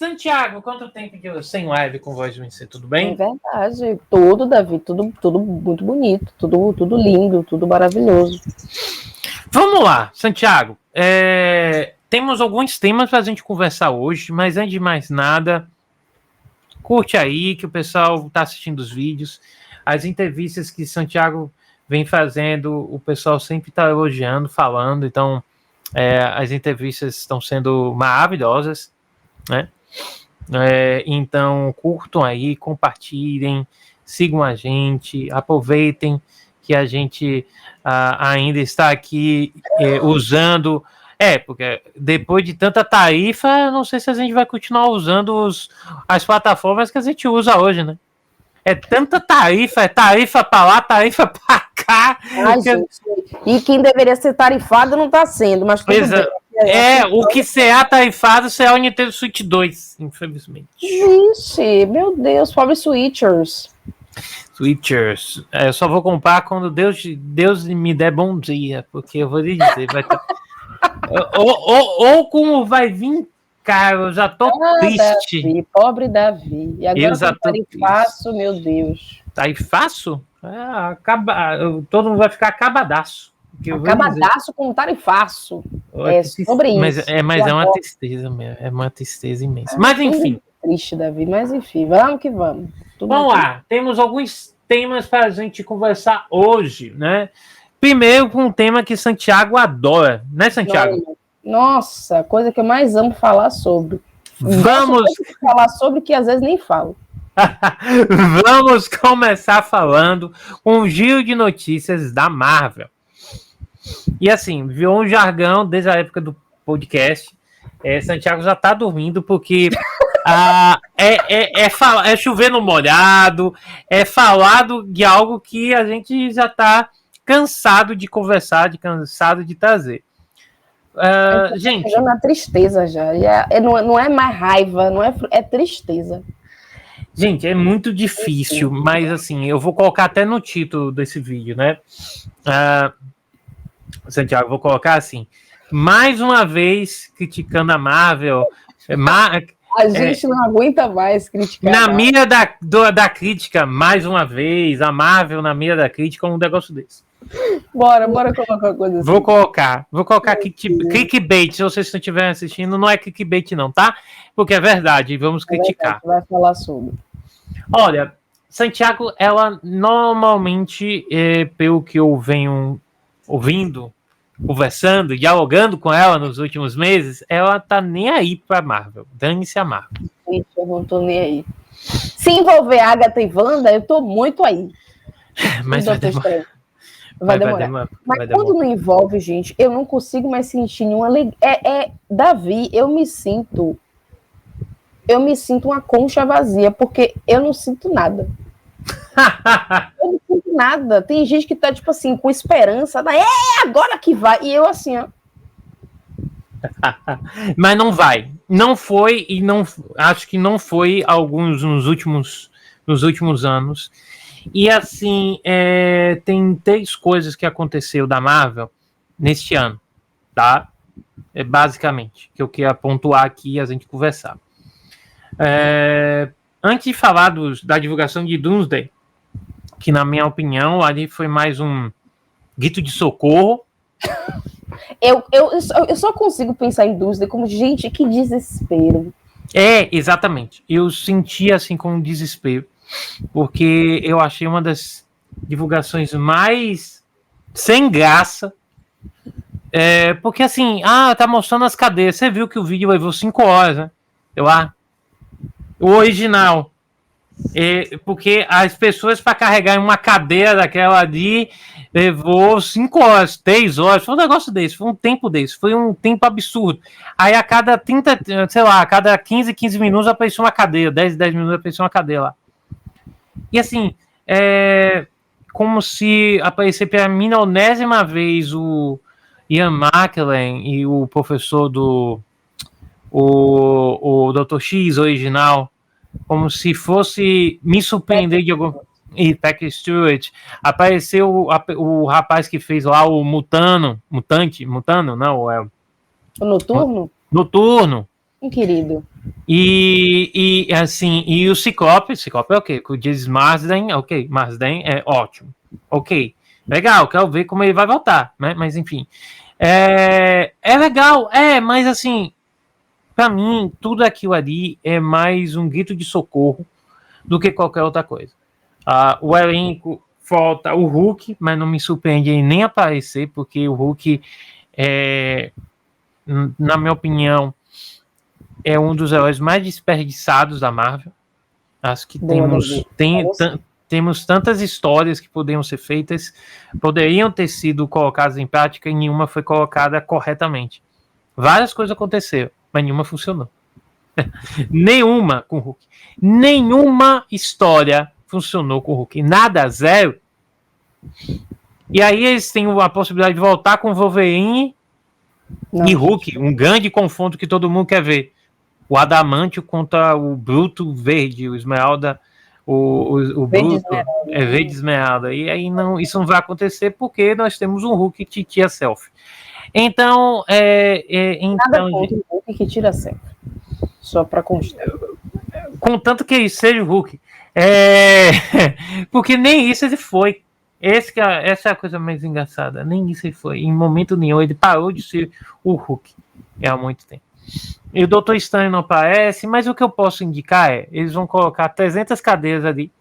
Santiago, quanto tempo que eu sem live com voz do MC, tudo bem? É verdade, tudo, Davi, tudo muito bonito, tudo lindo, tudo maravilhoso. Vamos lá, Santiago. Temos alguns temas para a gente conversar hoje, mas antes de mais nada, curte aí que o pessoal está assistindo os vídeos, as entrevistas que Santiago vem fazendo, o pessoal sempre está elogiando, falando, então as entrevistas estão sendo maravilhosas, né? Então curtam aí, compartilhem, sigam a gente, aproveitem que a gente ainda está aqui usando, porque depois de tanta tarifa, eu não sei se a gente vai continuar usando as plataformas que a gente usa hoje, né? É tanta tarifa, é tarifa para lá, tarifa para cá. Gente, e quem deveria ser tarifado não está sendo, mas tudo bem. O que será tarifado será o Nintendo Switch 2, infelizmente. Vixe, meu Deus, pobre Switchers. Switchers. Eu só vou comprar quando Deus me der bom dia, porque eu vou lhe dizer, vai ter... ou como vai vir, cara, eu já tô triste. Davi, pobre Davi. E agora com tarifaço, meu Deus. Tarifaço? Todo mundo vai ficar acabadaço. Acabadaço com tarifaço. Sobre isso. Mas é uma tristeza mesmo. É uma tristeza imensa. Mas enfim. Triste, Davi. Mas enfim, vamos que vamos. Vamos lá. Temos alguns temas para a gente conversar hoje, né? Primeiro com um tema que Santiago adora, né, Santiago? Nossa, coisa que eu mais amo falar sobre. Vamos falar sobre que às vezes nem falo. Vamos começar falando com um giro de notícias da Marvel. E assim, virou um jargão desde a época do podcast. Santiago já tá dormindo porque é chover no molhado, é falado de algo que a gente já tá cansado de conversar, cansado de trazer. Gente, chegando na tristeza já. Não é mais raiva, é tristeza. Gente, é muito difícil, mas assim, eu vou colocar até no título desse vídeo, né? Santiago, vou colocar assim, mais uma vez criticando a Marvel. A gente não aguenta mais criticar. Na mira da crítica, mais uma vez, a Marvel na mira da crítica, um negócio desse. Bora colocar uma coisa assim. Vou colocar clickbait, se vocês não estiverem assistindo, não é clickbait não, tá? Porque é verdade, vamos criticar. Vai falar sobre. Olha, Santiago, ela normalmente, pelo que eu venho ouvindo, conversando, dialogando com ela nos últimos meses, ela tá nem aí pra Marvel. Dane-se a Marvel. Eu não tô nem aí. Se envolver Agatha e Wanda, eu tô muito aí. Mas vai demorar. Mas quando não envolve, gente, eu não consigo mais sentir nenhuma alegria. Davi, eu me sinto uma concha vazia, porque eu não sinto nada. Eu não sinto nada. Tem gente que tá, tipo assim, com esperança. Agora que vai. E eu assim, ó. Mas não vai. Não foi e não... Acho que não foi alguns nos últimos anos. E assim, tem 3 coisas que aconteceu da Marvel neste ano, tá? Basicamente, que eu queria pontuar aqui e a gente conversar. Antes de falar da divulgação de Doomsday, que na minha opinião ali foi mais um grito de socorro. Eu só consigo pensar em Doomsday como, gente, que desespero. Exatamente. Eu senti assim com um desespero, porque eu achei uma das divulgações mais sem graça. Porque assim, tá mostrando as cadeiras. Você viu que o vídeo levou 5 horas, né? O original. Porque as pessoas para carregar uma cadeira daquela ali levou 5 horas, 3 horas, foi um negócio desse, foi um tempo desse, foi um tempo absurdo. Aí a cada 30, sei lá, a cada 15 minutos apareceu uma cadeira, 10 minutos apareceu uma cadeira lá. E assim, como se aparecer pela milionésima vez o Ian McKellen e o professor o Dr. X original, como se fosse me surpreender de algum... E Patrick Stewart, apareceu o rapaz que fez lá o Mutante, não, O Noturno? Noturno. Querido. E assim, e o Ciclope é o quê? Com o James Marsden, ok, Marsden é ótimo. Ok, legal, quero ver como ele vai voltar, né? Mas enfim. É legal, mas assim, pra mim, tudo aquilo ali é mais um grito de socorro do que qualquer outra coisa. O elenco falta o Hulk, mas não me surpreende ele nem aparecer, porque o Hulk, na minha opinião, é um dos heróis mais desperdiçados da Marvel. Acho que temos tantas histórias que poderiam ser feitas, poderiam ter sido colocadas em prática e nenhuma foi colocada corretamente. Várias coisas aconteceram, mas nenhuma funcionou. Nenhuma com o Hulk. Nenhuma história funcionou com o Hulk. Nada, zero. E aí eles têm a possibilidade de voltar com o Wolverine e Hulk, um grande confronto que todo mundo quer ver. O Adamantio contra o Bruto Verde, o Esmeralda, o Bruto é Verde Esmeralda. E aí isso não vai acontecer porque nós temos um Hulk que tira selfie. Então, nada contra o Hulk que tira selfie. Só para constar. Contanto que ele seja o Hulk. Porque nem isso ele foi. Essa é a coisa mais engraçada. Nem isso ele foi. Em momento nenhum ele parou de ser o Hulk. Há muito tempo. E o Dr. Estranho não aparece, mas o que eu posso indicar eles vão colocar 300 cadeiras ali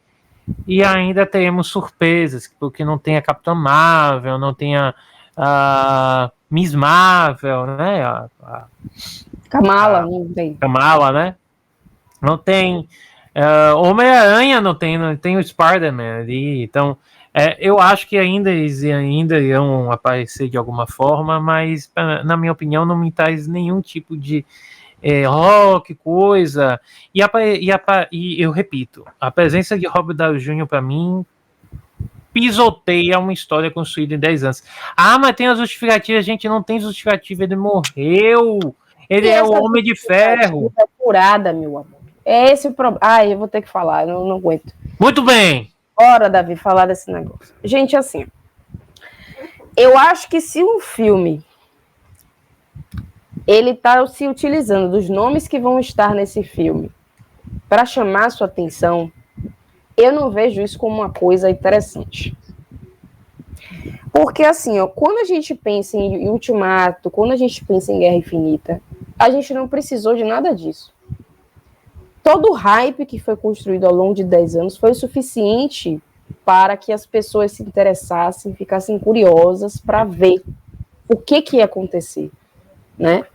e ainda teremos surpresas, porque não tem a Capitã Marvel, não tem a Miss Marvel, né? Kamala, não tem. Kamala, né? Não tem Homem-Aranha, não tem o Spider-Man ali, então eu acho que ainda irão aparecer de alguma forma, mas na minha opinião não me traz nenhum tipo de que coisa. E eu repito, a presença de Robert Downey Jr. para mim pisoteia uma história construída em 10 anos. Mas tem a justificativa, a gente não tem justificativa, ele morreu. Ele é o Homem de Ferro. É curada, meu amor. É esse o problema. Eu vou ter que falar, eu não aguento. Muito bem. Bora, Davi, falar desse negócio. Gente, assim, eu acho que se um filme ele está se utilizando dos nomes que vão estar nesse filme para chamar a sua atenção, eu não vejo isso como uma coisa interessante. Porque, assim, quando a gente pensa em Ultimato, quando a gente pensa em Guerra Infinita, a gente não precisou de nada disso. Todo o hype que foi construído ao longo de 10 anos foi o suficiente para que as pessoas se interessassem, ficassem curiosas para ver o que ia acontecer, né?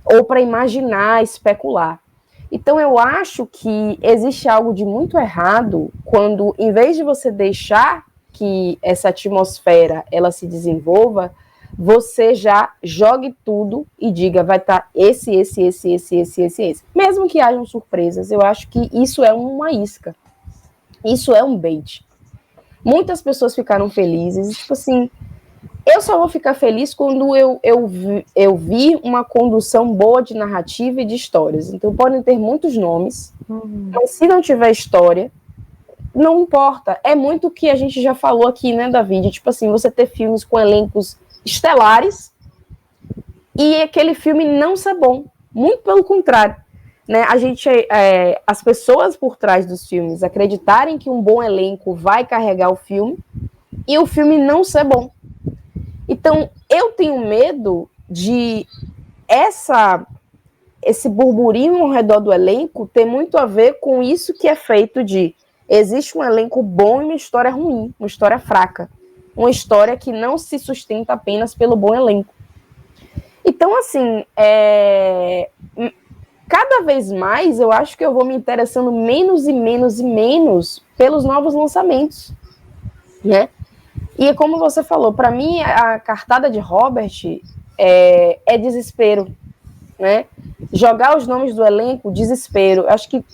Ou para imaginar, especular. Então, eu acho que existe algo de muito errado quando, em vez de você deixar que essa atmosfera ela se desenvolva, você já jogue tudo e diga, vai estar esse. Mesmo que hajam surpresas, eu acho que isso é uma isca. Isso é um bait. Muitas pessoas ficaram felizes, tipo assim, eu só vou ficar feliz quando eu vi uma condução boa de narrativa e de histórias. Então, podem ter muitos nomes, mas se não tiver história, não importa. É muito o que a gente já falou aqui, né, Davi? Tipo assim, você ter filmes com elencos estelares e aquele filme não ser bom. Muito pelo contrário. Né? As pessoas por trás dos filmes acreditarem que um bom elenco vai carregar o filme e o filme não ser bom. Então, eu tenho medo de esse burburinho ao redor do elenco ter muito a ver com isso que é feito de existe um elenco bom e uma história ruim, uma história fraca, uma história que não se sustenta apenas pelo bom elenco. Então, assim, cada vez mais eu acho que eu vou me interessando menos e menos pelos novos lançamentos, né? E como você falou, para mim a cartada de Robert é desespero, né? Jogar os nomes do elenco, desespero. Acho que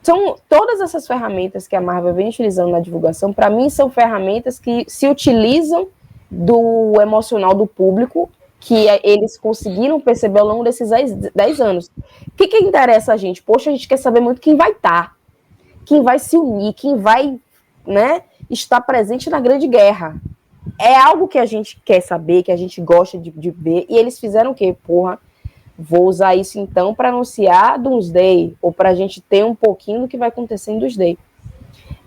são todas essas ferramentas que a Marvel vem utilizando na divulgação, para mim são ferramentas que se utilizam do emocional do público, que eles conseguiram perceber ao longo desses 10 anos. O que interessa a gente? Poxa, a gente quer saber muito quem vai estar, quem vai se unir, quem vai, né, estar presente na Grande Guerra. É algo que a gente quer saber, que a gente gosta de ver, e eles fizeram o quê? Porra, vou usar isso então para anunciar Doomsday, ou para a gente ter um pouquinho do que vai acontecer em Doomsday.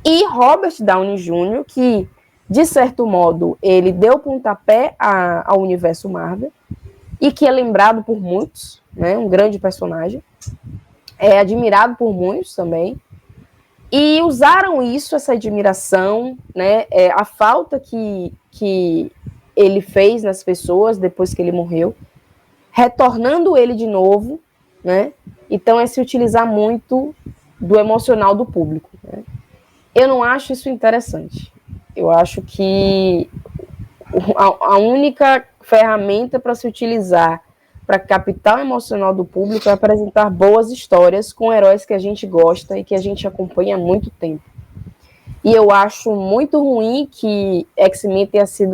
E Robert Downey Jr., que, de certo modo, ele deu pontapé ao universo Marvel, e que é lembrado por muitos, né, um grande personagem, é admirado por muitos também, e usaram isso, essa admiração, né, a falta que ele fez nas pessoas depois que ele morreu, retornando ele de novo, né? Então é se utilizar muito do emocional do público, né? Eu não acho isso interessante. Eu acho que a única ferramenta para se utilizar para captar o emocional do público é apresentar boas histórias com heróis que a gente gosta e que a gente acompanha há muito tempo. E eu acho muito ruim que X-Men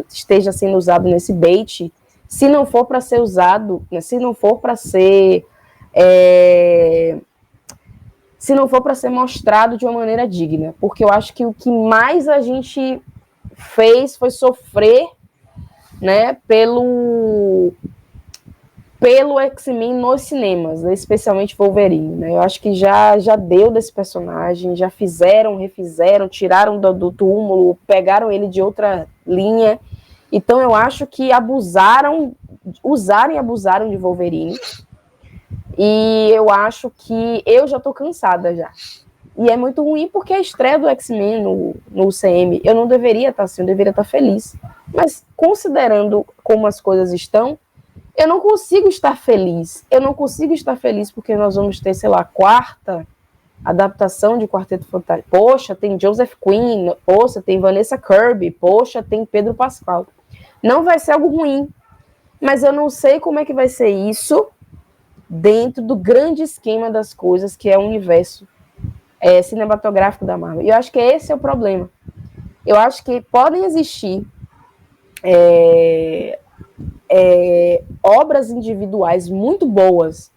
esteja sendo usado nesse bait, se não for para ser usado, né, se não for para ser mostrado de uma maneira digna, porque eu acho que o que mais a gente fez foi sofrer, né, pelo X-Men nos cinemas, né, especialmente Wolverine, né? Eu acho que já deu desse personagem, já fizeram, refizeram, tiraram do túmulo, pegaram ele de outra linha. Então eu acho que usaram e abusaram de Wolverine. E eu acho que eu já tô cansada já. E é muito ruim porque a estreia do X-Men no UCM, eu não deveria estar assim, eu deveria estar feliz. Mas considerando como as coisas estão, eu não consigo estar feliz. Eu não consigo estar feliz porque nós vamos ter, sei lá, a quarta adaptação de Quarteto Fantástico. Poxa, tem Joseph Quinn, poxa, tem Vanessa Kirby, poxa, tem Pedro Pascal. Não vai ser algo ruim, mas eu não sei como é que vai ser isso dentro do grande esquema das coisas, que é o universo cinematográfico da Marvel. E eu acho que esse é o problema. Eu acho que podem existir obras individuais muito boas,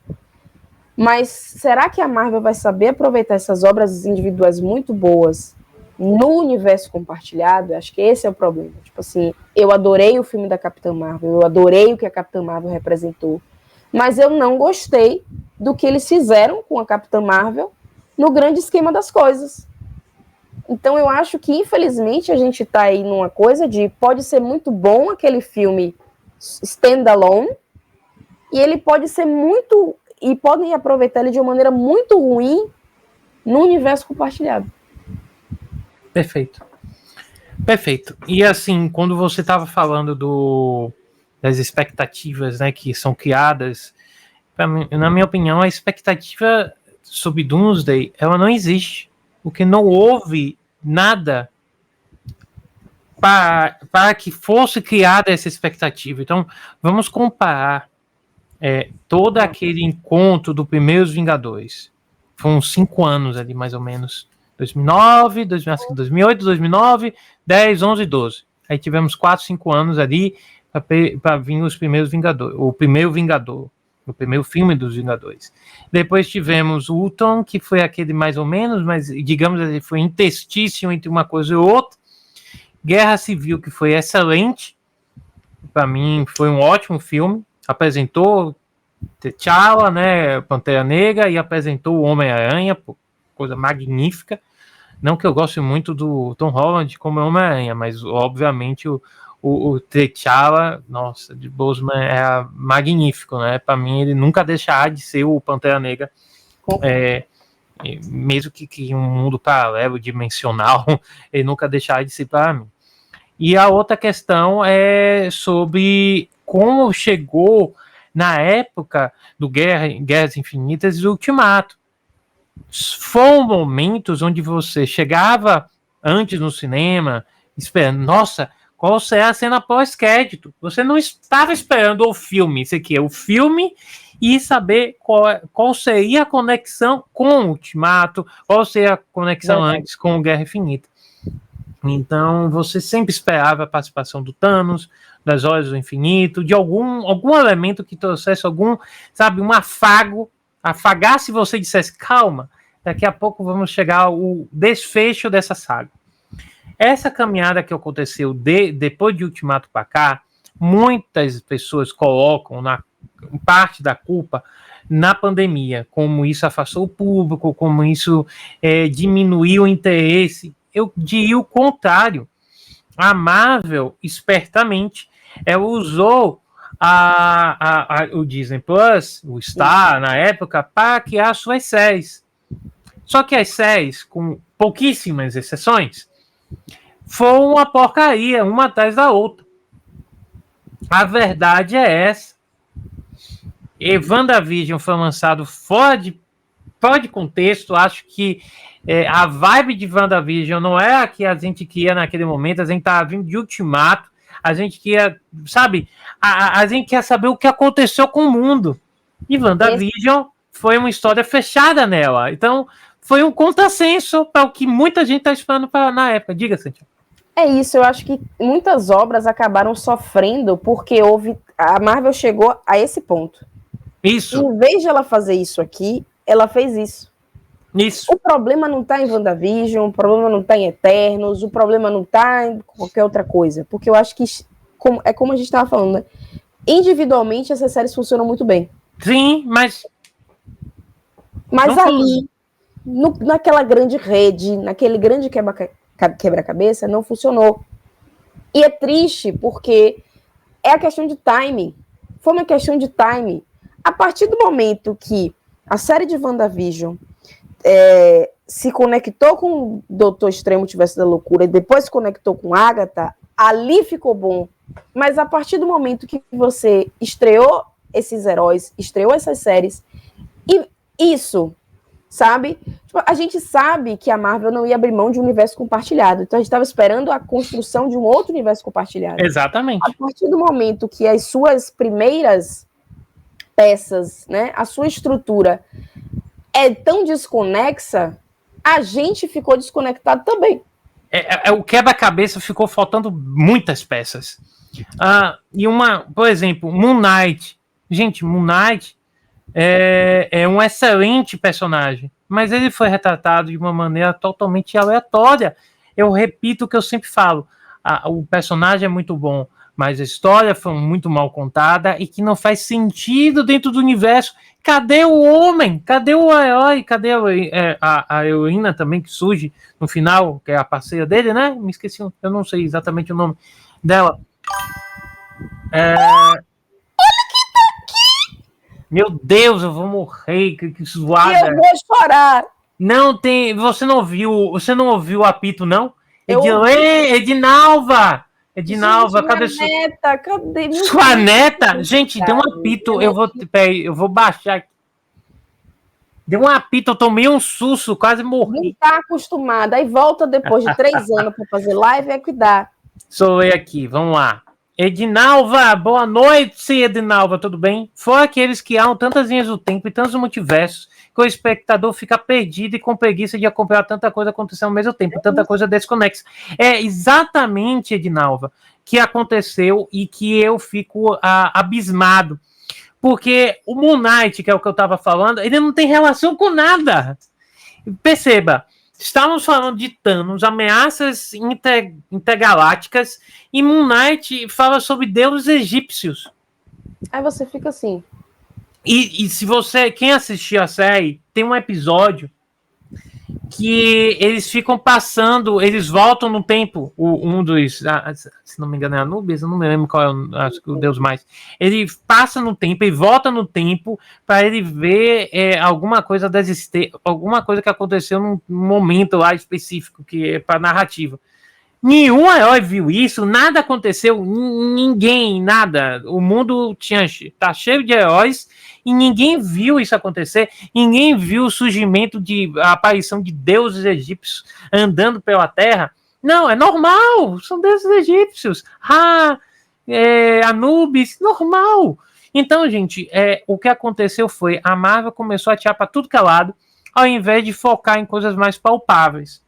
mas será que a Marvel vai saber aproveitar essas obras individuais muito boas no universo compartilhado? Acho que esse é o problema. Tipo assim, eu adorei o filme da Capitã Marvel, eu adorei o que a Capitã Marvel representou, mas eu não gostei do que eles fizeram com a Capitã Marvel no grande esquema das coisas. Então eu acho que, infelizmente, a gente está aí numa coisa de pode ser muito bom aquele filme standalone, e ele pode ser muito, e podem aproveitar ele de uma maneira muito ruim no universo compartilhado. Perfeito. E assim, quando você estava falando das expectativas, né, que são criadas, na minha opinião, a expectativa sobre Doomsday, ela não existe, porque não houve nada para que fosse criada essa expectativa. Então, vamos comparar todo aquele encontro do Primeiros Vingadores. Foram 5 anos ali, mais ou menos. 2009, 2008, 2009, 10, 11, 12. Aí tivemos 4, 5 anos ali para vir os Primeiros Vingadores. O primeiro Vingador. O primeiro filme dos Vingadores. Depois tivemos o Ultron, que foi aquele mais ou menos, mas digamos assim, foi interstício entre uma coisa e outra. Guerra Civil, que foi excelente. Para mim, foi um ótimo filme. Apresentou T'Challa, né, Pantera Negra, e apresentou o Homem-Aranha, coisa magnífica. Não que eu goste muito do Tom Holland como Homem-Aranha, mas obviamente o T'Challa, nossa, de Boseman é magnífico, né? Para mim, ele nunca deixará de ser o Pantera Negra, mesmo que um mundo paralelo, dimensional, ele nunca deixará de ser para mim. E a outra questão é sobre como chegou na época do Guerras Infinitas e do Ultimato. Foram momentos onde você chegava antes no cinema, esperando, nossa, qual será a cena pós-crédito? Você não estava esperando o filme, isso aqui é o filme, e saber qual seria a conexão com o Ultimato, qual seria a conexão antes com o Guerra Infinita. Então, você sempre esperava a participação do Thanos, das Joias do Infinito, de algum elemento que trouxesse um afago, afagasse você e dissesse, calma, daqui a pouco vamos chegar ao desfecho dessa saga. Essa caminhada que aconteceu depois de Ultimato para cá, muitas pessoas colocam parte da culpa na pandemia, como isso afastou o público, como isso diminuiu o interesse. Eu diria o contrário. A Marvel, espertamente, usou o Disney Plus, o Star, na época, para criar suas séries. Só que as séries, com pouquíssimas exceções, foram uma porcaria, uma atrás da outra. A verdade é essa. E WandaVision foi lançado fora de contexto. Acho que a vibe de WandaVision não é a que a gente queria naquele momento. A gente estava vindo de Ultimato. A gente queria, sabe? A gente quer saber o que aconteceu com o mundo. E WandaVision foi uma história fechada nela. Então, foi um contrassenso para o que muita gente está esperando na época. Diga, Santiago. É isso, eu acho que muitas obras acabaram sofrendo porque a Marvel chegou a esse ponto. Isso. Em vez de ela fazer isso aqui, ela fez isso. Isso. O problema não está em WandaVision, o problema não está em Eternos, o problema não está em qualquer outra coisa. Porque eu acho que, como a gente estava falando, né? Individualmente essas séries funcionam muito bem. Sim, mas ali, naquela grande rede, naquele grande quebra-cabeça, não funcionou. E é triste porque é a questão de timing. Foi uma questão de timing. A partir do momento que a série de WandaVision se conectou com o Doutor Estranho Multiverso da Loucura e depois se conectou com Agatha, ali ficou bom. Mas a partir do momento que você estreou esses heróis, estreou essas séries, e isso, sabe? Tipo, a gente sabe que a Marvel não ia abrir mão de um universo compartilhado. Então a gente estava esperando a construção de um outro universo compartilhado. Exatamente. A partir do momento que as suas primeiras peças, né, a sua estrutura é tão desconexa, a gente ficou desconectado também. O quebra-cabeça ficou faltando muitas peças. Por exemplo, Moon Knight. Gente, Moon Knight é um excelente personagem, mas ele foi retratado de uma maneira totalmente aleatória. Eu repito o que eu sempre falo. O personagem é muito bom, mas a história foi muito mal contada e que não faz sentido dentro do universo. Cadê o homem? Cadê o herói? Cadê a heroína também que surge no final, que é a parceira dele, né? Me esqueci, eu não sei exatamente o nome dela. Olha quem tá aqui! Meu Deus, eu vou morrer, que zoada. Eu vou chorar. Não tem, você não ouviu o apito, não? Edinalva! Edinalva, gente, cadê neta? Cadê sua neta? Gente, deu um apito. Eu vou baixar aqui. Deu um apito, eu tomei um susto, quase morri. Não tá acostumada. Aí volta depois de 3 anos para fazer live, é que dá. Sou eu aqui, vamos lá. Edinalva, boa noite, Edinalva, tudo bem? Fora aqueles que há tantas linhas do tempo e tantos multiversos que o espectador fica perdido e com preguiça de acompanhar tanta coisa acontecendo ao mesmo tempo, tanta coisa desconexa. É exatamente, Edinalva, que aconteceu e que eu fico abismado. Porque o Moon Knight, que é o que eu estava falando, ele não tem relação com nada. Perceba, estávamos falando de Thanos, ameaças intergalácticas, e Moon Knight fala sobre deuses egípcios. Aí você fica assim. E se quem assistiu a série, tem um episódio que eles ficam passando, eles voltam no tempo, um dos, se não me engano é Anubis, eu não me lembro qual é acho que o deus mais, ele passa no tempo e volta no tempo para ele ver alguma coisa alguma coisa que aconteceu num momento lá específico, que é para narrativa. Nenhum herói viu isso, nada aconteceu, ninguém, nada. O mundo tá cheio de heróis e ninguém viu isso acontecer, ninguém viu o surgimento a aparição de deuses egípcios andando pela Terra. Não, é normal, são deuses egípcios. Anubis, normal. Então, gente, o que aconteceu foi, a Marvel começou a atirar para tudo que é lado, ao invés de focar em coisas mais palpáveis.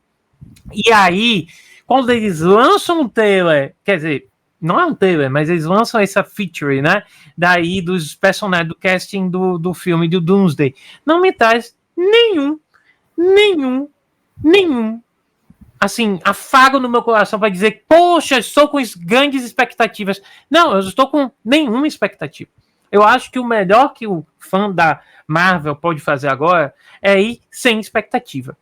E aí, quando eles lançam um trailer, quer dizer, não é um trailer, mas eles lançam essa feature, né? Daí dos personagens, do casting do filme do Doomsday. Não me traz nenhum, assim, afago no meu coração para dizer, poxa, estou com grandes expectativas. Não, eu estou com nenhuma expectativa. Eu acho que o melhor que o fã da Marvel pode fazer agora é ir sem expectativa.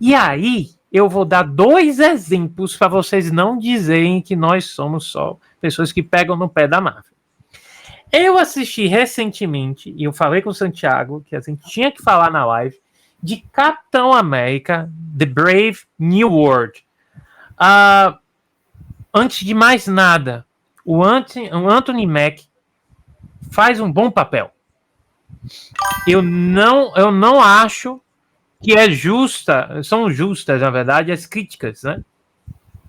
E aí, eu vou dar 2 exemplos para vocês não dizerem que nós somos só pessoas que pegam no pé da Marvel. Eu assisti recentemente, e eu falei com o Santiago, que a gente tinha que falar na live, de Capitão América, The Brave New World. Antes de mais nada, o Anthony Mack faz um bom papel. Eu não acho que são justas, na verdade, as críticas, né?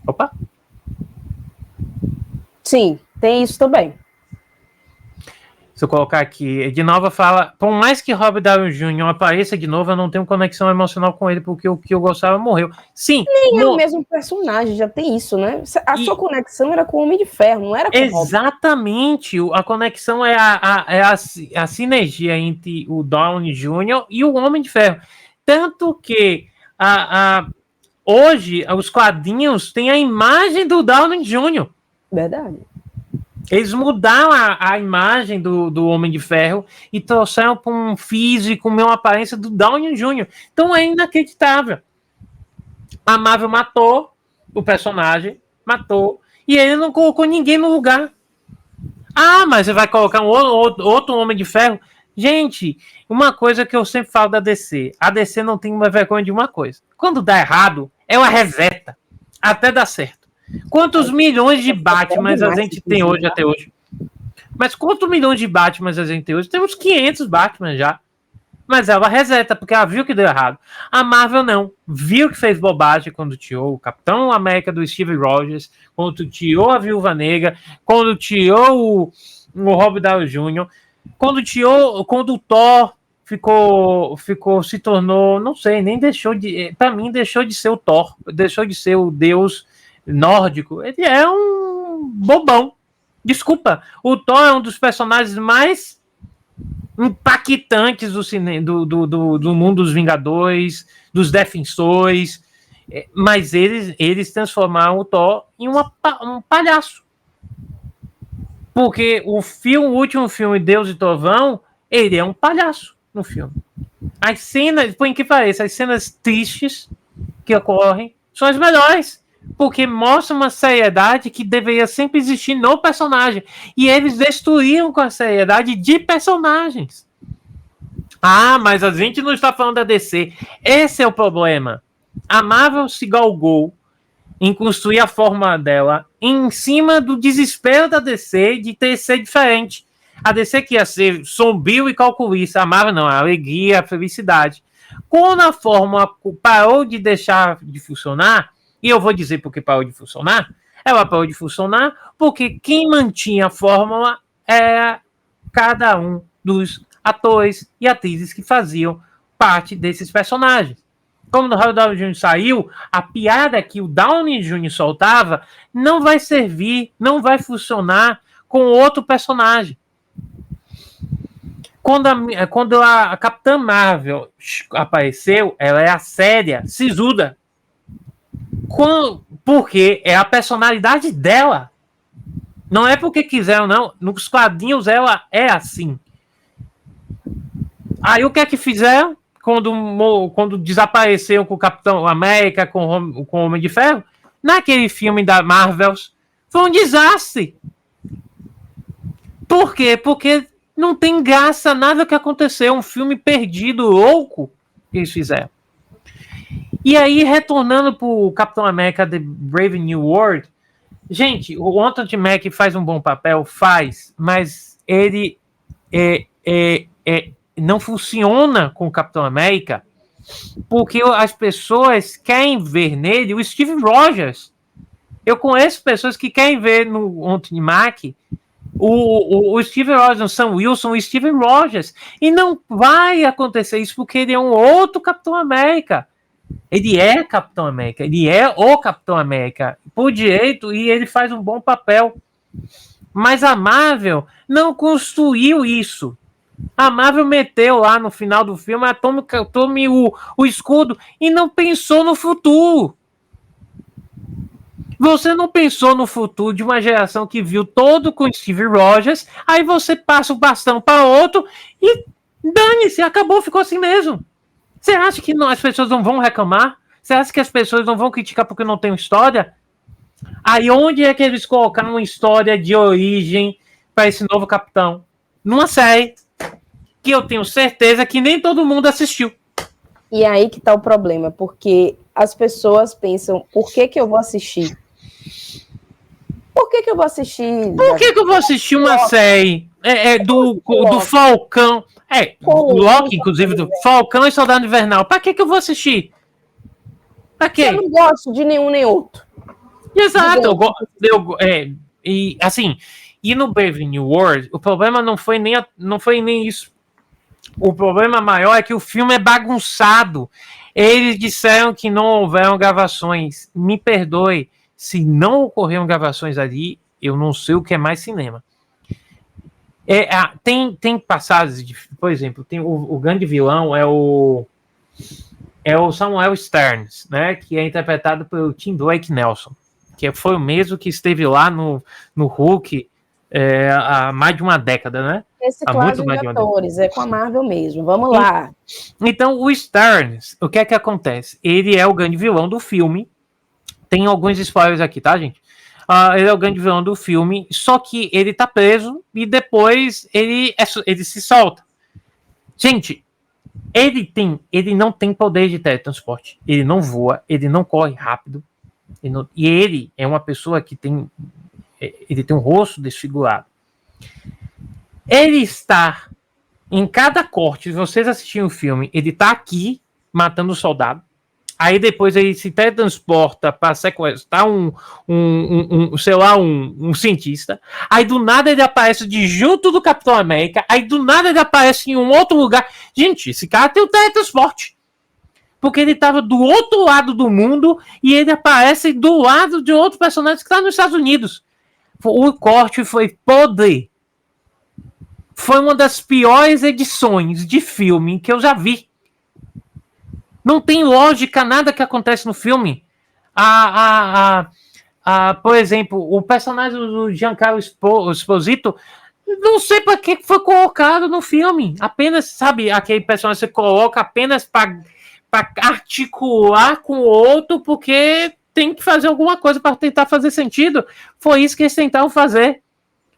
Opa! Sim, tem isso também. Se eu colocar aqui, de novo fala, por mais que Robert Downey Jr. apareça de novo, eu não tenho conexão emocional com ele, porque o que eu gostava morreu. Sim. Nem é o mesmo personagem, já tem isso, né? Sua conexão era com o Homem de Ferro, não era com o Robert. Exatamente, a conexão é a sinergia entre o Downey Jr. e o Homem de Ferro. Tanto que hoje os quadrinhos têm a imagem do Downey Jr. Verdade. Eles mudaram a imagem do Homem de Ferro e trouxeram para um físico, uma aparência do Downey Jr. Então é inacreditável. A Marvel matou o personagem, e ele não colocou ninguém no lugar. Mas você vai colocar outro Homem de Ferro? Gente, uma coisa que eu sempre falo da DC, a DC não tem uma vergonha de uma coisa. Quando dá errado, ela reseta, até dar certo. Quantos milhões de Batmans a gente tem hoje até hoje? Mas quantos milhões de Batmans a gente tem hoje? Temos 500 Batman já. Mas ela reseta, porque ela viu que deu errado. A Marvel não. Viu que fez bobagem quando tirou o Capitão América do Steve Rogers, quando tirou a Viúva Negra, quando tirou o Robert Downey Jr., quando o Thor se tornou, não sei, nem deixou de... Pra mim, deixou de ser o Thor. Deixou de ser o deus nórdico. Ele é um bobão. Desculpa. O Thor é um dos personagens mais impactantes do mundo dos Vingadores, dos Defensores, mas eles transformaram o Thor em um palhaço. Porque o último filme, Deus e Trovão, ele é um palhaço no filme. As cenas, por que pareça, as cenas tristes que ocorrem são as melhores, porque mostra uma seriedade que deveria sempre existir no personagem. E eles destruíram com a seriedade de personagens. Mas a gente não está falando da DC. Esse é o problema. A Marvel se galgou em construir a forma dela em cima do desespero da DC de ser diferente. A DC que ia ser sombrio e calculista. A Marvel não, a alegria, a felicidade. Quando a fórmula parou de deixar de funcionar, e eu vou dizer por que parou de funcionar, ela parou de funcionar porque quem mantinha a fórmula era cada um dos atores e atrizes que faziam parte desses personagens. Como o Robert Downey Jr. saiu, a piada que o Downey Jr. soltava não vai servir, não vai funcionar com outro personagem. Quando a Capitã Marvel apareceu, ela é a séria, sisuda. Porque é a personalidade dela. Não é porque quiseram, não. Nos quadrinhos ela é assim. Aí o que é que fizeram quando desapareceram com o Capitão América, com o Homem de Ferro? Naquele filme da Marvel, foi um desastre. Por quê? Porque não tem graça nada que aconteceu. Um filme perdido, louco, que eles fizeram. E aí, retornando pro Capitão América The Brave New World, gente, o Anthony Mack faz um bom papel, mas ele não funciona com o Capitão América porque as pessoas querem ver nele o Steve Rogers. Eu conheço pessoas que querem ver no Anthony Mack o Steve Rogers, o Sam Wilson, o Steve Rogers. E não vai acontecer isso porque ele é um outro Capitão América. Ele é Capitão América, ele é o Capitão América por direito e ele faz um bom papel. Mas a Marvel não construiu isso. A Marvel meteu lá no final do filme, tome o escudo e não pensou no futuro. Você não pensou no futuro de uma geração que viu todo com Steve Rogers, aí você passa o bastão para outro e dane-se, acabou, ficou assim mesmo. Você acha que as pessoas não vão reclamar? Você acha que as pessoas não vão criticar porque não tem história? Aí onde é que eles colocaram uma história de origem para esse novo capitão? Numa série que eu tenho certeza que nem todo mundo assistiu. E aí que tá o problema, porque as pessoas pensam, por que eu vou assistir? Por que eu vou assistir? Por que eu vou assistir uma série do Falcão? O Loki, inclusive, do Falcão e Soldado Invernal. Pra que eu vou assistir? Pra quê? Eu não gosto de nenhum nem outro. Exato. E assim, e no Brave New World, o problema não foi nem isso. O problema maior é que o filme é bagunçado. Eles disseram que não houveram gravações. Me perdoe, se não ocorreram gravações ali, eu não sei o que é mais cinema. Tem passagens, por exemplo, tem o grande vilão é o Samuel Stearns, né, que é interpretado pelo Tim Blake Nelson, que foi o mesmo que esteve lá no Hulk há mais de uma década, né? Reciclagem de atores, é com a Marvel mesmo. Vamos lá. Então, o Stearns, o que é que acontece? Ele é o grande vilão do filme. Tem alguns spoilers aqui, tá, gente? Ele é o grande vilão do filme, só que ele tá preso e depois ele se solta. Gente, ele não tem poder de teletransporte. Ele não voa, ele não corre rápido. E ele é uma pessoa que tem um rosto desfigurado. Ele está em cada corte, se vocês assistirem o filme, ele tá aqui matando o soldado. Aí depois ele se teletransporta para sequestrar um cientista. Aí do nada ele aparece de junto do Capitão América. Aí do nada ele aparece em um outro lugar. Gente, esse cara tem o teletransporte. Porque ele estava do outro lado do mundo e ele aparece do lado de outro personagem que está nos Estados Unidos. O corte foi podre. Foi uma das piores edições de filme que eu já vi. Não tem lógica nada que acontece no filme. Por exemplo, o personagem do Giancarlo Esposito, não sei para que foi colocado no filme. Apenas, sabe, aquele personagem que você coloca apenas para articular com o outro, porque tem que fazer alguma coisa para tentar fazer sentido. Foi isso que eles tentaram fazer.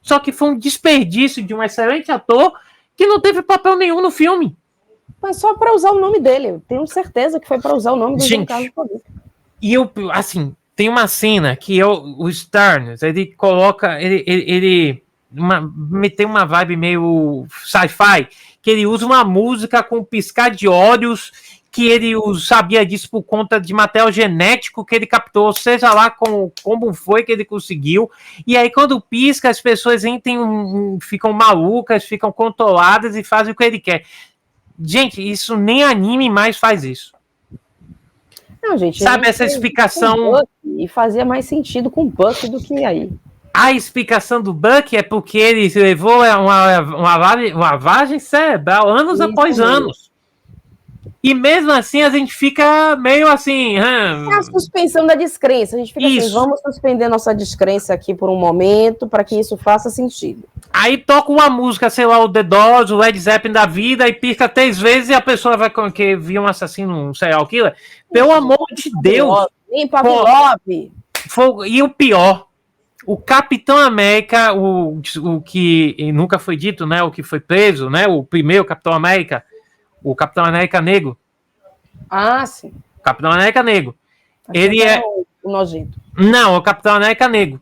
Só que foi um desperdício de um excelente ator que não teve papel nenhum no filme. Mas só para usar o nome dele. Eu tenho certeza que foi para usar o nome do Giancarlo Esposito. E eu, assim, tem uma cena que o Stearns, ele coloca, ele tem uma vibe meio sci-fi, que ele usa uma música com piscar de olhos, que ele sabia disso por conta de material genético que ele captou, seja lá como foi que ele conseguiu. E aí, quando pisca, as pessoas ficam malucas, ficam controladas e fazem o que ele quer. Gente, isso nem anime mais faz isso. Não, gente. Sabe essa explicação? E fazia mais sentido com o Buck do que aí. A explicação do Buck é porque ele levou uma lavagem cerebral anos após anos. E mesmo assim a gente fica meio assim... É a suspensão da descrença. A gente fica assim, vamos suspender nossa descrença aqui por um momento para que isso faça sentido. Aí toca uma música, sei lá, o The Doors, o Led Zeppelin da vida, e pisca 3 vezes e a pessoa vai que viu um assassino, um serial killer. Pelo amor de Deus! E o pior, o Capitão América, o que nunca foi dito, né? O que foi preso, né? O primeiro Capitão América, o Capitão América Negro. Ah, sim. Capitão América Negro. Ele é o nojento. Não, o Capitão América Negro.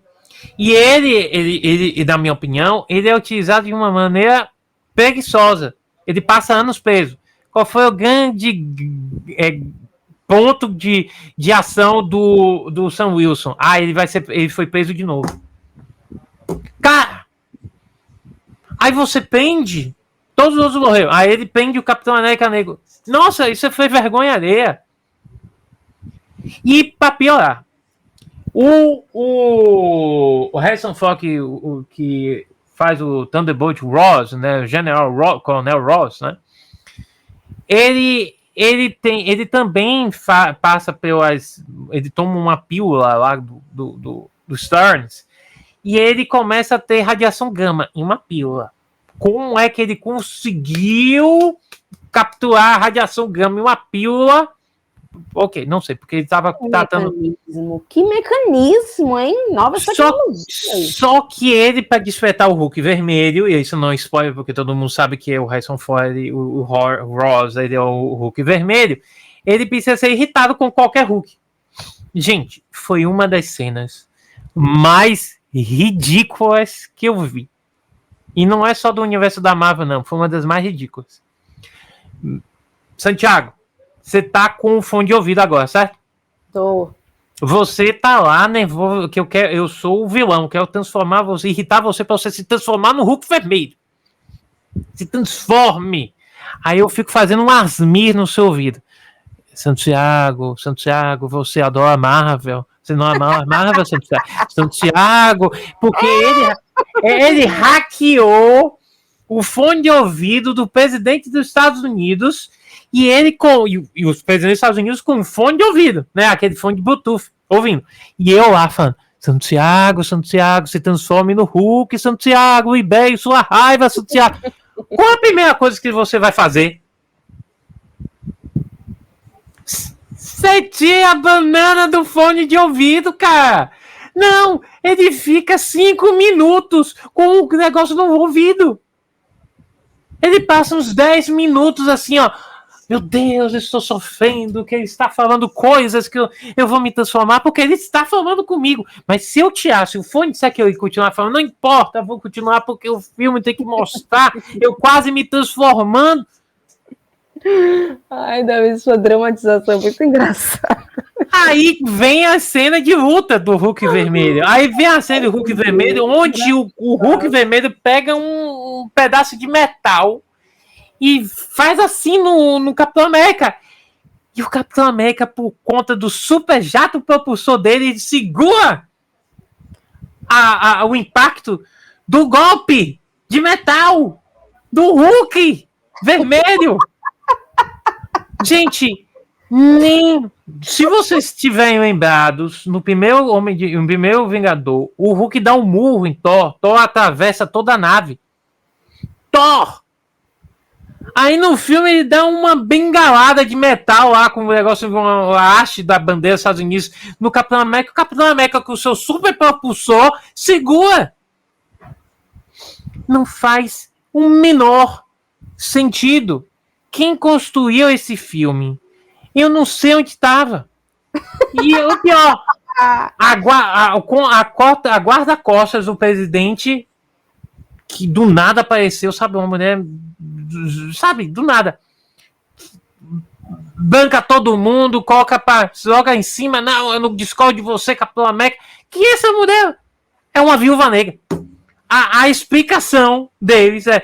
E ele, na minha opinião, ele é utilizado de uma maneira preguiçosa. Ele passa anos preso. Qual foi o grande ponto de ação do Sam Wilson? Ele foi preso de novo. Cara! Aí você prende. Todos os outros morreram. Aí ele prende o Capitão América Negro. Nossa, isso foi vergonha alheia. E pra piorar, o Harrison Ford, que faz o Thunderbolt Ross, né, o Coronel Ross, né, ele ele também passa pelas... Ele toma uma pílula lá do Stearns e ele começa a ter radiação gama em uma pílula. Como é que ele conseguiu capturar a radiação gama em uma pílula? Ok, não sei, porque ele estava tratando... Que mecanismo, hein? Novas tecnologias. Só que ele, para despertar o Hulk vermelho, e isso não é spoiler, porque todo mundo sabe que é o Harrison Ford, o Ross, ele é o Hulk vermelho, ele precisa ser irritado com qualquer Hulk. Gente, foi uma das cenas mais ridículas que eu vi. E não é só do universo da Marvel, não. Foi uma das mais ridículas. Santiago, você tá com o fone de ouvido agora, certo? Tô. Você tá lá nervoso, que eu sou o vilão, quero transformar você, irritar você pra você se transformar no Hulk vermelho. Se transforme. Aí eu fico fazendo um asmir no seu ouvido. Santiago, você adora Marvel. Você não ama Marvel, Santiago, porque ele hackeou o fone de ouvido do presidente dos Estados Unidos e os presidentes dos Estados Unidos com fone de ouvido, né? Aquele fone de Bluetooth, ouvindo. E eu lá falando, Santiago, se transforme no Hulk, Santiago, libere sua raiva, Santiago. Qual a primeira coisa que você vai fazer? Você tira a banana do fone de ouvido, cara. Não, ele fica 5 minutos com o negócio no ouvido. Ele passa uns 10 minutos assim, ó. Meu Deus, eu estou sofrendo, que ele está falando coisas que eu vou me transformar, porque ele está falando comigo. Mas se eu tirasse o fone, disser que eu ia continuar falando, não importa, eu vou continuar porque o filme tem que mostrar, eu quase me transformando. Ai, Davi, sua dramatização é muito engraçada. Aí vem a cena de luta do Hulk vermelho. Aí vem a cena do Hulk vermelho, onde o Hulk vermelho pega um pedaço de metal e faz assim no Capitão América. E o Capitão América, por conta do super jato propulsor dele, segura o impacto do golpe de metal do Hulk vermelho. Gente, se vocês estiverem lembrados, no primeiro Vingador, o Hulk dá um murro em Thor atravessa toda a nave. Thor! Aí no filme ele dá uma bengalada de metal lá com o negócio, a haste da bandeira dos Estados Unidos no Capitão América. O Capitão América com o seu super propulsor segura. Não faz o menor sentido. Quem construiu esse filme? Eu não sei onde estava. E o pior, a guarda-costas do presidente, que do nada apareceu, sabe, uma mulher, sabe, do nada. Banca todo mundo, joga em cima, não, eu não discordo de você, Capitão América. Que essa mulher é uma viúva negra. A explicação deles é,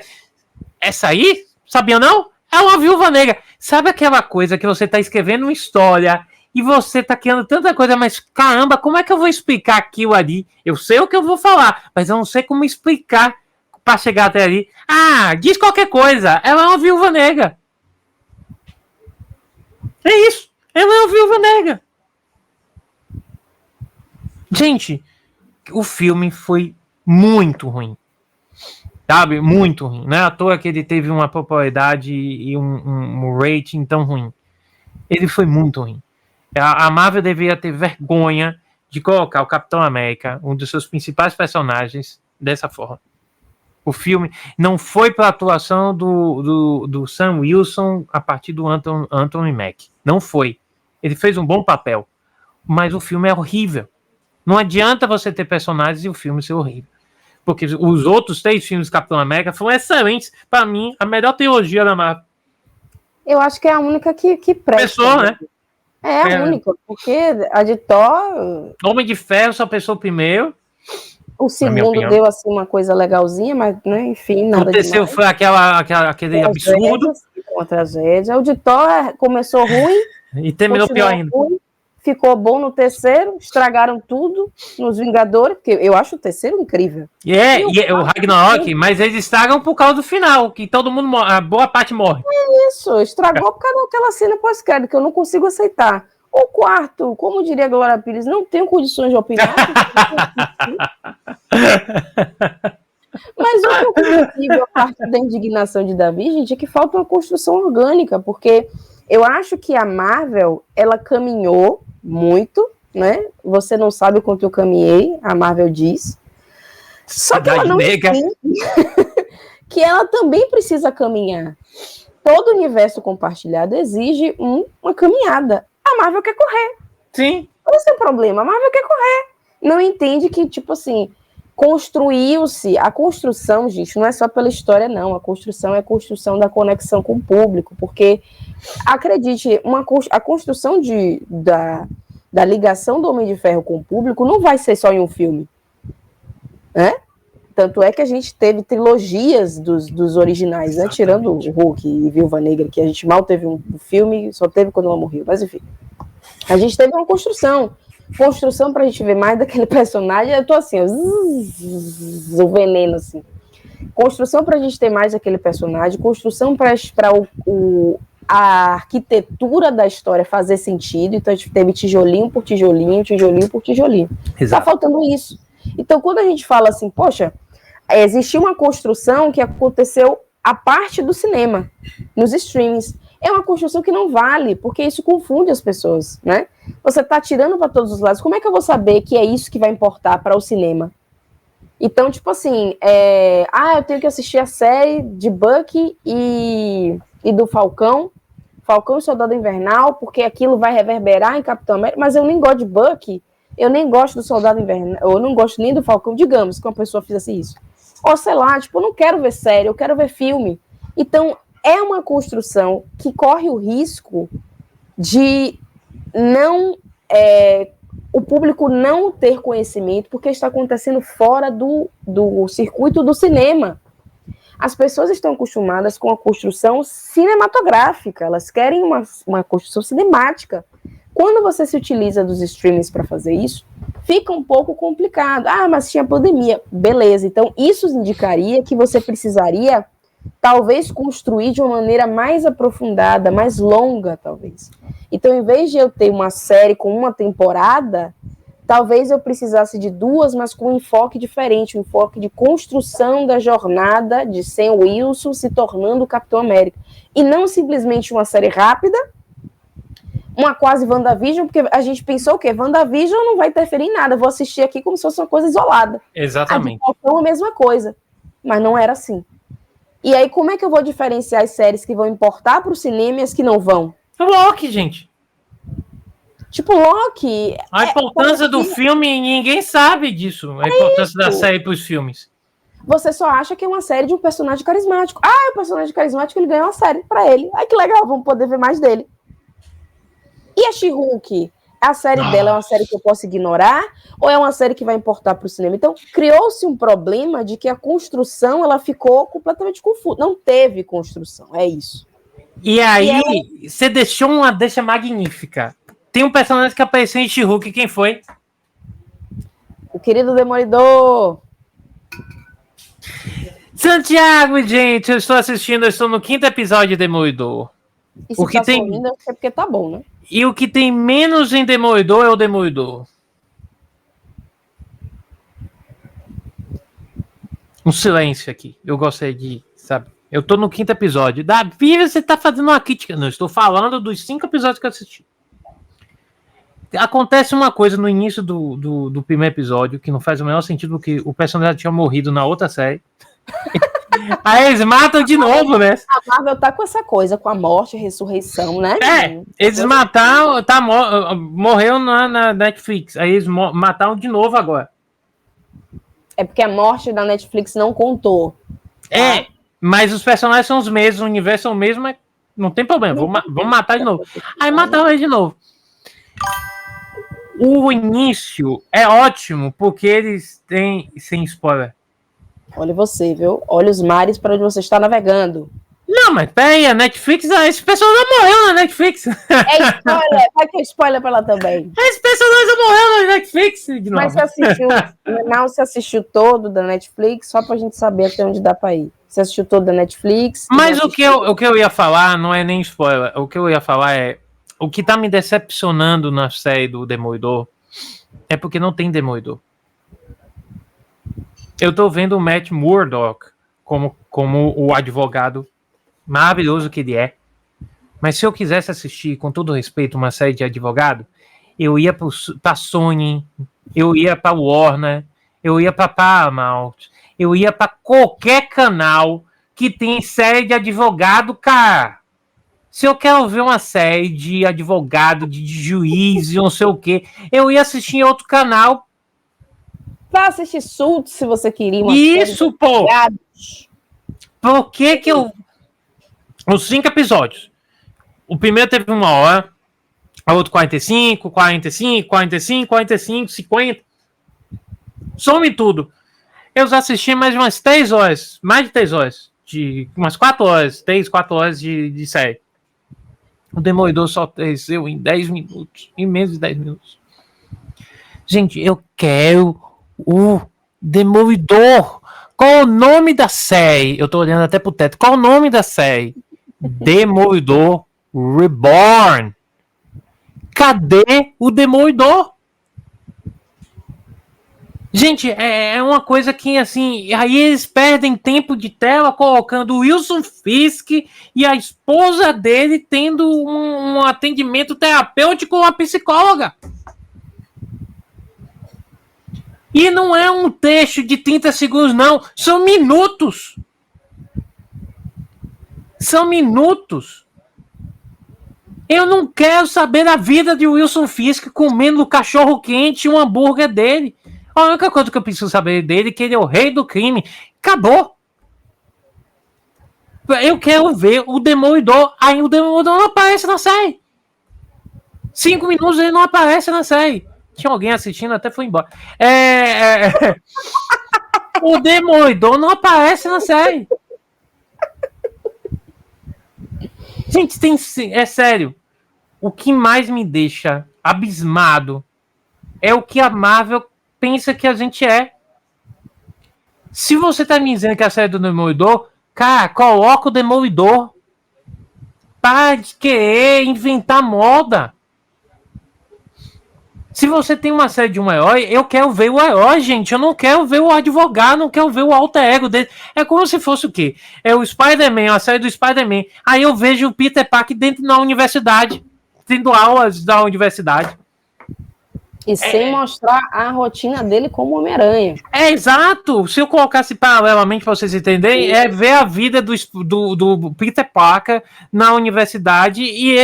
essa aí, sabia não? É uma viúva negra. Sabe aquela coisa que você tá escrevendo uma história e você tá criando tanta coisa, mas caramba, como é que eu vou explicar aquilo ali? Eu sei o que eu vou falar, mas eu não sei como explicar pra chegar até ali. Ah, diz qualquer coisa. Ela é uma viúva negra. É isso. Ela é uma viúva negra. Gente, o filme foi muito ruim. Sabe? Muito ruim. Não é à toa que ele teve uma popularidade e um rating tão ruim. Ele foi muito ruim. A Marvel deveria ter vergonha de colocar o Capitão América, um dos seus principais personagens, dessa forma. O filme não foi para a atuação do Sam Wilson a partir do Anthony Mack. Não foi. Ele fez um bom papel. Mas o filme é horrível. Não adianta você ter personagens e o filme ser horrível. Porque os outros 3 filmes do Capitão América foram excelentes. Para mim, a melhor trilogia da Marvel. Eu acho que é a única que presta. Pensou, né? É a única, porque a de Thor... Homem de Ferro só pensou primeiro. O segundo deu assim uma coisa legalzinha, mas né, enfim, nada. O terceiro foi aquele absurdo. Uma tragédia. O de Thor começou ruim. E terminou pior ainda. Ruim, ficou bom no terceiro, estragaram tudo nos Vingadores, porque eu acho o terceiro incrível. E o Ragnarok, mas eles estragam por causa do final, que todo mundo, a boa parte morre. Isso, estragou por causa daquela cena pós-crédito, que eu não consigo aceitar. O quarto, como diria a Glória Pires, não tenho condições de opinar. Mas o que eu consigo, a parte da indignação de Davi, gente, é que falta uma construção orgânica, porque eu acho que a Marvel, ela caminhou muito, né? Você não sabe o quanto eu caminhei, a Marvel diz. Só que ela não entende que ela também precisa caminhar. Todo universo compartilhado exige uma caminhada. A Marvel quer correr. Sim. Esse é o problema. A Marvel quer correr. Não entende que, tipo assim, construiu-se. A construção, gente, não é só pela história, não. A construção é a construção da conexão com o público. Porque, acredite, a construção da ligação do Homem de Ferro com o público não vai ser só em um filme. Né? Tanto é que a gente teve trilogias dos originais, né? Tirando o Hulk e Viúva Negra, que a gente mal teve um filme, só teve quando ela morreu. Mas enfim, a gente teve uma construção pra gente ver mais daquele personagem. Eu tô assim, o veneno, assim. Construção pra gente ter mais daquele personagem, construção para a arquitetura da história fazer sentido. Então a gente teve tijolinho por tijolinho, tijolinho por tijolinho. Exato. Tá faltando isso. Então, quando a gente fala assim, poxa, existiu uma construção que aconteceu a parte do cinema, nos streamings. É uma construção que não vale, porque isso confunde as pessoas, né? Você está tirando para todos os lados. Como é que eu vou saber que é isso que vai importar para o cinema? Então, tipo assim, eu tenho que assistir a série de Bucky e do Falcão e Soldado Invernal, porque aquilo vai reverberar em Capitão América, mas eu nem gosto de Bucky, eu nem gosto do Soldado Invernal, eu não gosto nem do Falcão, digamos que uma pessoa fizesse isso. Ou sei lá, tipo, eu não quero ver série, eu quero ver filme. Então, é uma construção que corre o risco de não o público não ter conhecimento, porque está acontecendo fora do circuito do cinema. As pessoas estão acostumadas com a construção cinematográfica, elas querem uma construção cinemática. Quando você se utiliza dos streamings para fazer isso, fica um pouco complicado. Mas tinha pandemia. Beleza, então isso indicaria que você precisaria talvez construir de uma maneira mais aprofundada, mais longa, talvez. Então, em vez de eu ter uma série com uma temporada, talvez eu precisasse de duas, mas com um enfoque diferente, um enfoque de construção da jornada de Sam Wilson se tornando o Capitão América. E não simplesmente uma série rápida, uma quase WandaVision, porque a gente pensou o quê? WandaVision não vai interferir em nada, vou assistir aqui como se fosse uma coisa isolada. Exatamente. A mesma coisa, mas não era assim. E aí, como é que eu vou diferenciar as séries que vão importar para o cinema e as que não vão? Loki, gente. Tipo, Loki... A importância do filme, ninguém sabe disso. A importância da série para os filmes. Você só acha que é uma série de um personagem carismático. O personagem carismático, ele ganhou uma série para ele. Ai, que legal, vamos poder ver mais dele. E a She-Hulk? A série dela é uma série que eu posso ignorar ou é uma série que vai importar para o cinema? Então, criou-se um problema de que a construção ela ficou completamente confusa. Não teve construção, é isso. E aí, você deixou uma deixa magnífica. Tem um personagem que apareceu em She-Hulk, quem foi? O querido Demolidor. Santiago, gente, eu estou assistindo, eu estou no 5º episódio de Demolidor. E se tá sorrindo, é porque tá bom, né? E o que tem menos em Demolidor é o Demolidor. Um silêncio aqui. Eu gostaria de, sabe? Eu tô no 5º episódio. Davi, você tá fazendo uma crítica. Não, estou falando dos 5 episódios que eu assisti. Acontece uma coisa no início do primeiro episódio que não faz o menor sentido, porque o personagem tinha morrido na outra série. Aí eles matam de novo, né? A Marvel tá com essa coisa, com a morte, a ressurreição, né? Eles mataram, morreu na Netflix. Aí eles mataram de novo agora. É porque a morte da Netflix não contou. Tá? Mas os personagens são os mesmos, o universo é o mesmo, mas não tem problema, vamos matar de novo. Aí mataram ele de novo. O início é ótimo, porque eles têm, sem spoiler. Olha você, viu? Olha os mares para onde você está navegando. Não, mas peraí, a Netflix, esse personagem morreu na Netflix. É spoiler, vai que é spoiler pra ela também. Esse personagem morreu na Netflix. De novo. Mas você assistiu, não, você assistiu todo da Netflix, só pra gente saber até onde dá pra ir. Você assistiu todo da Netflix? Mas o que eu ia falar não é nem spoiler. O que eu ia falar é, o que tá me decepcionando na série do Demolidor é porque não tem Demolidor. Eu tô vendo o Matt Murdock como o advogado maravilhoso que ele é. Mas se eu quisesse assistir, com todo respeito, uma série de advogado, eu ia pra Sony, eu ia pra Warner, eu ia pra Paramount, eu ia pra qualquer canal que tem série de advogado, cara. Se eu quero ver uma série de advogado, de juiz e não sei o que, eu ia assistir em outro canal. Pra assistir Suits, se você queria. Isso, pô! Por que eu... Os 5 episódios. O primeiro teve 1 hora, a outro 45, 45, 45, 45, 50. Some tudo. Eu já assisti mais umas 3 horas, mais de 3 horas, umas 4 horas, 3, 4 horas de série. O Demolidor só cresceu em 10 minutos, em menos de 10 minutos. Gente, eu quero o Demolidor. Qual o nome da série? Eu tô olhando até pro teto. Qual o nome da série? Demolidor Reborn. Cadê o Demolidor? Gente, é uma coisa que, assim, aí eles perdem tempo de tela colocando o Wilson Fisk e a esposa dele tendo um atendimento terapêutico com a psicóloga. E não é um trecho de 30 segundos, não. São minutos. São minutos. Eu não quero saber da vida de Wilson Fisk comendo cachorro quente e um hambúrguer dele. A única coisa que eu preciso saber dele é que ele é o rei do crime. Acabou. Eu quero ver o Demolidor. Aí o Demolidor não aparece na série. 5 minutos ele não aparece na série. Tinha alguém assistindo, até foi embora. O Demolidor não aparece na série. Gente, é sério. O que mais me deixa abismado é o que a Marvel pensa que a gente é. Se você tá me dizendo que a série do Demolidor, cara, coloca o Demolidor. Para de querer inventar moda. Se você tem uma série de um herói, eu quero ver o herói, gente. Eu não quero ver o advogado, não quero ver o alter ego dele. É como se fosse o quê? É o Spider-Man, a série do Spider-Man. Aí eu vejo o Peter Parker dentro da universidade, tendo aulas da universidade. E sem mostrar a rotina dele como Homem-Aranha. É exato. Se eu colocasse paralelamente para vocês entenderem, é ver a vida do Peter Parker na universidade e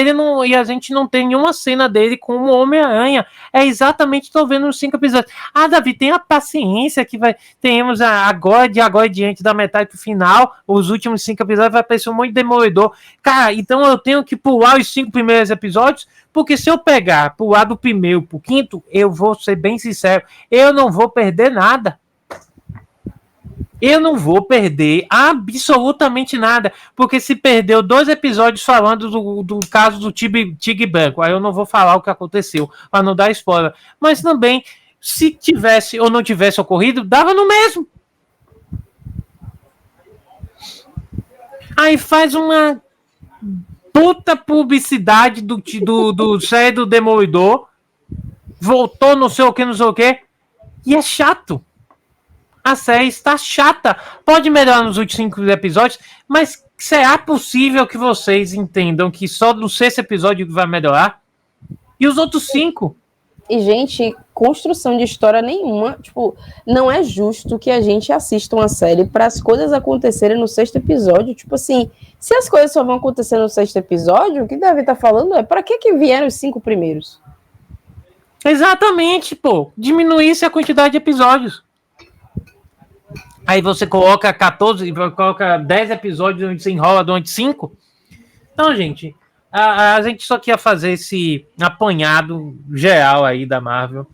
a gente não tem nenhuma cena dele como Homem-Aranha. É exatamente, estou vendo nos 5 episódios. Ah, Davi, tenha paciência que tenhamos agora em diante da metade pro final, os últimos 5 episódios vai aparecer um monte de Demolidor. Cara, então eu tenho que pular os 5 primeiros episódios, porque se eu pegar pular do primeiro pro quinto, eu vou ser bem sincero, eu não vou perder nada. Eu não vou perder absolutamente nada, porque se perdeu 2 episódios falando do caso do Tigre Branco, aí eu não vou falar o que aconteceu, para não dar spoiler. Mas também, se tivesse ou não tivesse ocorrido, dava no mesmo. Aí faz uma puta publicidade do série do Demolidor, voltou não sei o que, e é chato. A série está chata. Pode melhorar nos últimos 5 episódios, mas será possível que vocês entendam que só no 6º episódio vai melhorar? E os outros 5? E, gente, construção de história nenhuma. Tipo, não é justo que a gente assista uma série para as coisas acontecerem no 6º episódio. Tipo assim, se as coisas só vão acontecer no 6º episódio, o que Davi tá falando é para que vieram os 5 primeiros? Exatamente, pô. Diminuísse a quantidade de episódios. Aí você coloca 14, coloca 10 episódios onde você enrola durante 5. Então, gente, a gente só quer fazer esse apanhado geral aí da Marvel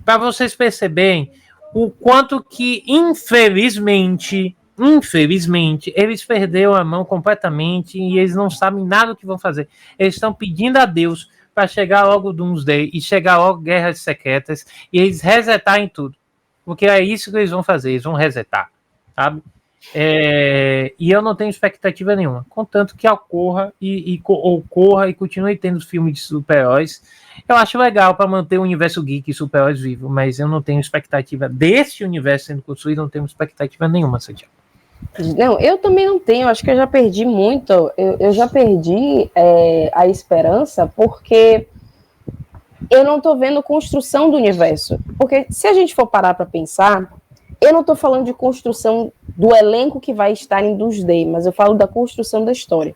para vocês perceberem o quanto que, infelizmente, infelizmente, eles perderam a mão completamente e eles não sabem nada do que vão fazer. Eles estão pedindo a Deus para chegar logo o Doomsday e chegar logo Guerras Secretas e eles resetarem tudo. Porque é isso que eles vão fazer, eles vão resetar, sabe? E eu não tenho expectativa nenhuma, contanto que ocorra e continue tendo filmes de super-heróis. Eu acho legal para manter o universo geek e super-heróis vivo, mas eu não tenho expectativa desse universo sendo construído, não tenho expectativa nenhuma, Santiago. Não, eu também não tenho, acho que eu já perdi muito, eu já perdi a esperança, porque eu não tô vendo construção do universo. Porque se a gente for parar para pensar, eu não tô falando de construção do elenco que vai estar em Doomsday, mas eu falo da construção da história.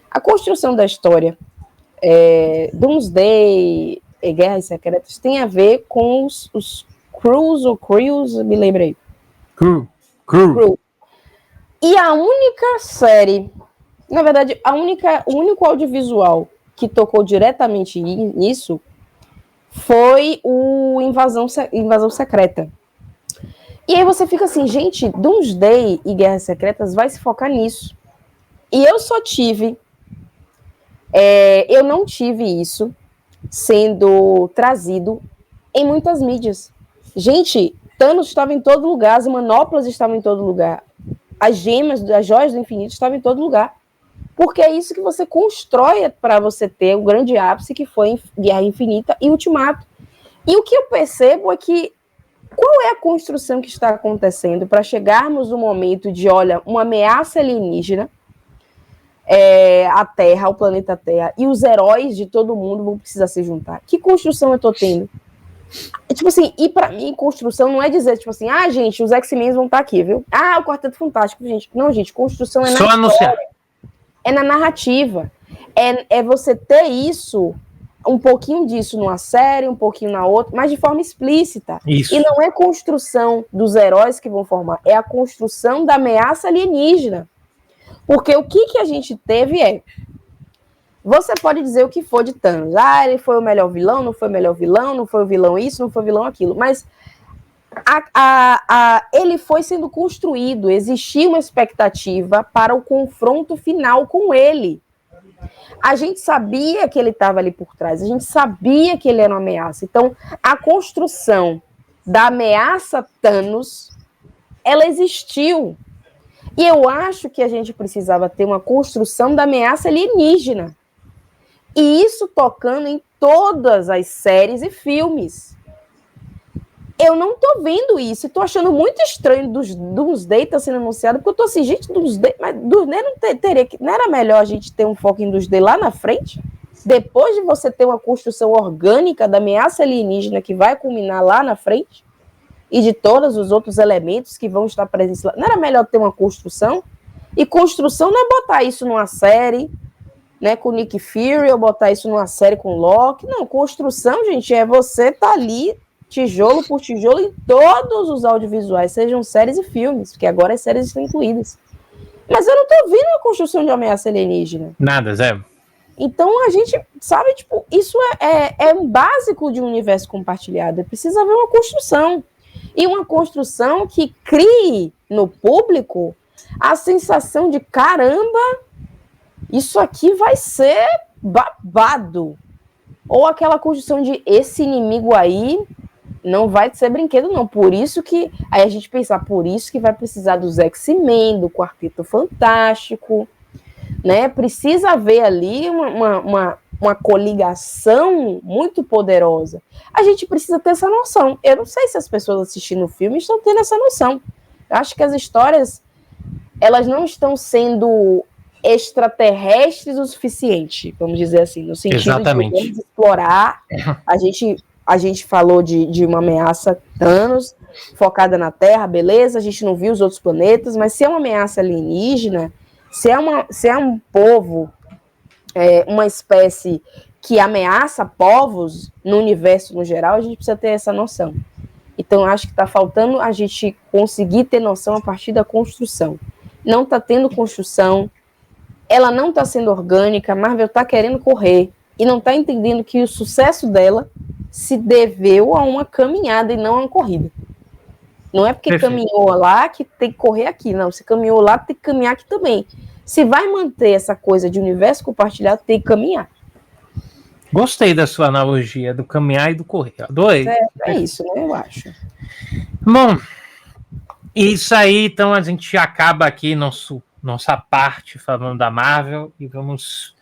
A construção da história, Doomsday e Guerras Secretas, tem a ver com os Crews, me lembrei. Crew. E a única série, na verdade, o único audiovisual que tocou diretamente nisso foi o Invasão Secreta. E aí você fica assim, gente, Doomsday e Guerras Secretas vai se focar nisso. E eu só tive, eu não tive isso sendo trazido em muitas mídias. Gente, Thanos estava em todo lugar, as manoplas estavam em todo lugar, as gemas, as joias do infinito estavam em todo lugar. Porque é isso que você constrói para você ter o grande ápice que foi Guerra Infinita e Ultimato. E o que eu percebo é que qual é a construção que está acontecendo para chegarmos no momento de, olha, uma ameaça alienígena à Terra, ao planeta Terra, e os heróis de todo mundo vão precisar se juntar? Que construção eu estou tendo? Tipo assim, e para mim, construção não é dizer, tipo assim, gente, os X-Men vão estar aqui, viu? O Quarteto Fantástico, gente. Não, gente, construção é na história, é na narrativa. É você ter isso, um pouquinho disso numa série, um pouquinho na outra, mas de forma explícita. Isso. E não é construção dos heróis que vão formar, é a construção da ameaça alienígena. Porque o que a gente teve você pode dizer o que for de Thanos. Ele foi o melhor vilão, não foi o melhor vilão, não foi o vilão isso, não foi o vilão aquilo. Mas ele foi sendo construído, existia uma expectativa para o confronto final com ele. A gente sabia que ele estava ali por trás, a gente sabia que ele era uma ameaça. Então, a construção da ameaça Thanos, ela existiu. E eu acho que a gente precisava ter uma construção da ameaça alienígena. E isso tocando em todas as séries e filmes. Eu não tô vendo isso, e tô achando muito estranho Doomsday tá sendo anunciado, porque eu tô assim, gente, Doomsday não era melhor a gente ter um foco em Doomsday lá na frente? Depois de você ter uma construção orgânica da ameaça alienígena que vai culminar lá na frente, e de todos os outros elementos que vão estar presentes lá, não era melhor ter uma construção? E construção não é botar isso numa série, né, com Nick Fury, ou botar isso numa série com Loki. Não, construção, gente, é você tá ali tijolo por tijolo em todos os audiovisuais, sejam séries e filmes, porque agora as séries estão incluídas. Mas eu não tô vendo a construção de uma ameaça alienígena. Nada, Zé. Então a gente, sabe, tipo, isso é um básico de um universo compartilhado. Precisa haver uma construção. E uma construção que crie no público a sensação de, caramba, isso aqui vai ser babado. Ou aquela construção de, esse inimigo aí não vai ser brinquedo, não. Por isso que, aí a gente pensar, por isso que vai precisar dos X-Men, do Quarteto Fantástico, né? Precisa haver ali uma coligação muito poderosa. A gente precisa ter essa noção. Eu não sei se as pessoas assistindo o filme estão tendo essa noção. Eu acho que as histórias, elas não estão sendo extraterrestres o suficiente, vamos dizer assim, no sentido Exatamente. de explorar. A gente falou de uma ameaça Thanos, focada na Terra, beleza, a gente não viu os outros planetas, mas se é uma ameaça alienígena, se é um povo, uma espécie que ameaça povos no universo no geral, a gente precisa ter essa noção. Então, acho que está faltando a gente conseguir ter noção a partir da construção. Não está tendo construção, ela não está sendo orgânica, a Marvel está querendo correr e não está entendendo que o sucesso dela se deveu a uma caminhada e não a uma corrida. Não é porque Perfeito. caminhou lá que tem que correr aqui, não. Se caminhou lá, tem que caminhar aqui também. Se vai manter essa coisa de universo compartilhado, tem que caminhar. Gostei da sua analogia do caminhar e do correr. Adorei. É isso, né? Eu acho. Bom, isso aí, então a gente acaba aqui nossa parte falando da Marvel e vamos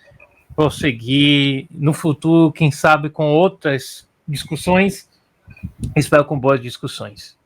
prosseguir no futuro, quem sabe com outras discussões. Espero com boas discussões.